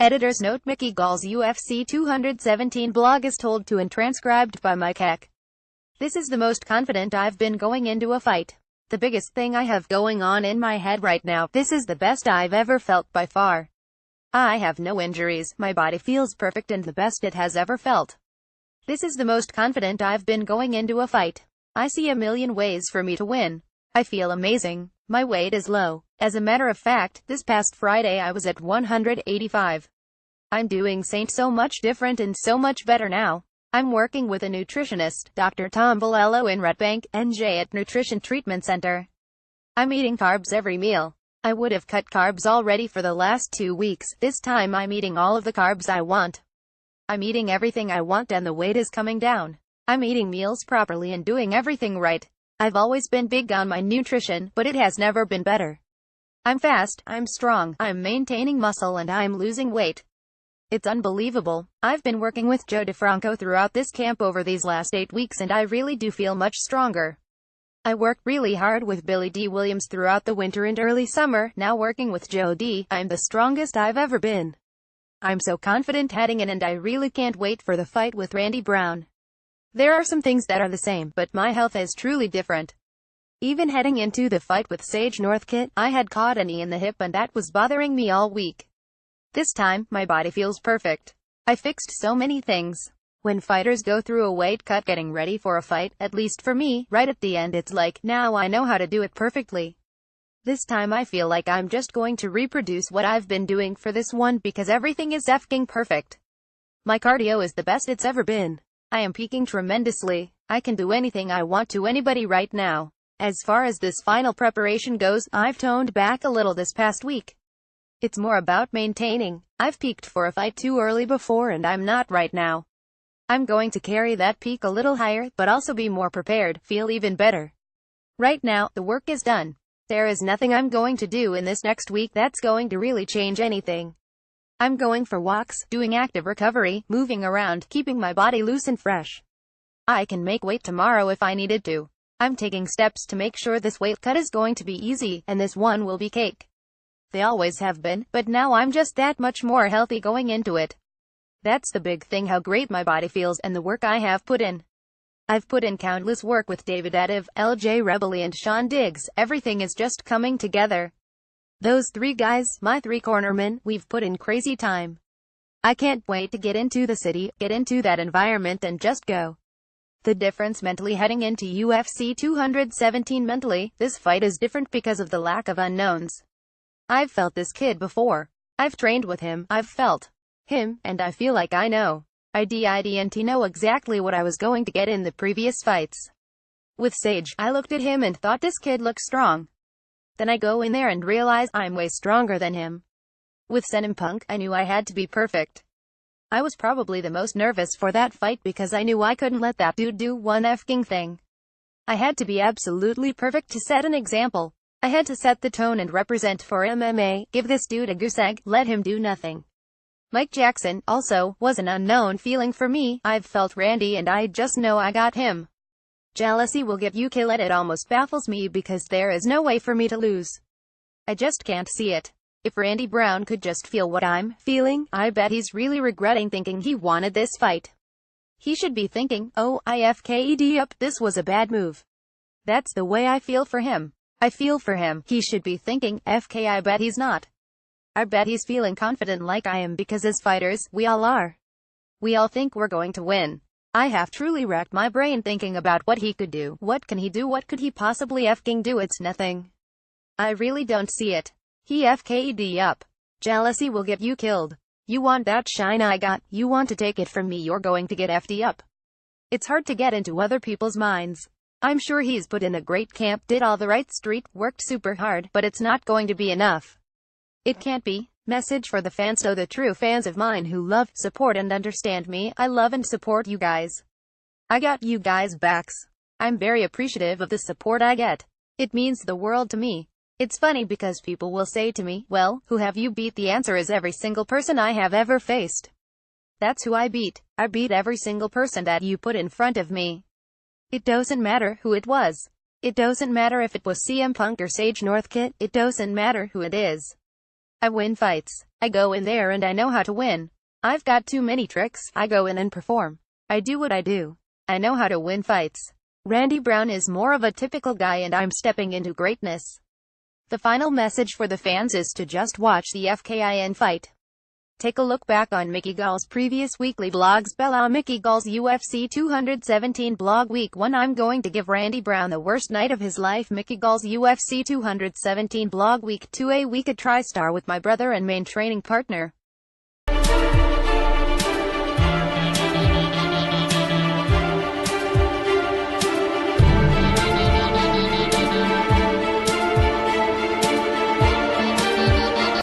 Editor's note: Mickey Gall's UFC 217 blog is told to and transcribed by Mike Heck. This is the most confident I've been going into a fight. The biggest thing I have going on in my head right now. This is the best I've ever felt by far. I have no injuries, my body feels perfect and the best it has ever felt. This is the most confident I've been going into a fight. I see a million ways for me to win. I feel amazing. My weight is low. As a matter of fact, this past Friday I was at 185. I'm doing so much different and so much better now. I'm working with a nutritionist, Dr. Tom Valello in Red Bank, NJ at Nutrition Treatment Center. I'm eating carbs every meal. I would have cut carbs already for the last 2 weeks. This time I'm eating all of the carbs I want. I'm eating everything I want and the weight is coming down. I'm eating meals properly and doing everything right. I've always been big on my nutrition, but it has never been better. I'm fast, I'm strong, I'm maintaining muscle and I'm losing weight. It's unbelievable. I've been working with Joe DeFranco throughout this camp over these last 8 weeks and I really do feel much stronger. I worked really hard with Billy D. Williams throughout the winter and early summer. Now working with Joe D., I'm the strongest I've ever been. I'm so confident heading in and I really can't wait for the fight with Randy Brown. There are some things that are the same, but my health is truly different. Even heading into the fight with Sage Northcutt, I had caught a knee in the hip and that was bothering me all week. This time, my body feels perfect. I fixed so many things. When fighters go through a weight cut getting ready for a fight, at least for me, right at the end it's like, now I know how to do it perfectly. This time I feel like I'm just going to reproduce what I've been doing for this one because everything is effing perfect. My cardio is the best it's ever been. I am peaking tremendously. I can do anything I want to anybody right now. As far as this final preparation goes, I've toned back a little this past week. It's more about maintaining. I've peaked for a fight too early before and I'm not right now. I'm going to carry that peak a little higher, but also be more prepared, feel even better. Right now, the work is done. There is nothing I'm going to do in this next week that's going to really change anything. I'm going for walks, doing active recovery, moving around, keeping my body loose and fresh. I can make weight tomorrow if I needed to. I'm taking steps to make sure this weight cut is going to be easy, and this one will be cake. They always have been, but now I'm just that much more healthy going into it. That's the big thing, how great my body feels and the work I have put in. I've put in countless work with David Adiv, LJ Rebelli and Sean Diggs. Everything is just coming together. Those 3 guys, my 3 cornermen, we've put in crazy time. I can't wait to get into the city, get into that environment and just go. The difference mentally heading into UFC 217 mentally, this fight is different because of the lack of unknowns. I've felt this kid before. I've trained with him, I've felt him, and I feel like I know. I didn't know exactly what I was going to get in the previous fights. With Sage, I looked at him and thought this kid looks strong. Then I go in there and realize I'm way stronger than him. With CM Punk, I knew I had to be perfect. I was probably the most nervous for that fight because I knew I couldn't let that dude do one effing thing. I had to be absolutely perfect to set an example. I had to set the tone and represent for MMA, give this dude a goose egg, let him do nothing. Mike Jackson, also, was an unknown feeling for me. I've felt Randy and I just know I got him. Jealousy will get you killed. It almost baffles me because there is no way for me to lose. I just can't see it. If Randy Brown could just feel what I'm feeling, I bet he's really regretting thinking he wanted this fight. He should be thinking, oh, IFKED up, this was a bad move. That's the way I feel for him. I feel for him. He should be thinking, FK, I bet he's not. I bet he's feeling confident like I am because as fighters, we all are. We all think we're going to win. I have truly racked my brain thinking about what he could do. What can he do? What could he possibly effing do? It's nothing. I really don't see it. He FK'd up. Jealousy will get you killed. You want that shine I got. You want to take it from me. You're going to get FD up. It's hard to get into other people's minds. I'm sure he's put in a great camp, did all the right street, worked super hard, but it's not going to be enough. It can't be. Message for the fans. So the true fans of mine who love, support and understand me, I love and support you guys. I got you guys backs. I'm very appreciative of the support I get. It means the world to me. It's funny because people will say to me, well, who have you beat? The answer is every single person I have ever faced. That's who I beat. I beat every single person that you put in front of me. It doesn't matter who it was. It doesn't matter if it was CM Punk or Sage Northcutt. It doesn't matter who it is. I win fights. I go in there and I know how to win. I've got too many tricks. I go in and perform. I do what I do. I know how to win fights. Randy Brown is more of a typical guy and I'm stepping into greatness. The final message for the fans is to just watch the FKIN fight. Take a look back on Mickey Gall's previous weekly vlogs. Bella Mickey Gall's UFC 217 blog week 1. I'm going to give Randy Brown the worst night of his life. Mickey Gall's UFC 217 blog week 2. A week at TriStar with my brother and main training partner.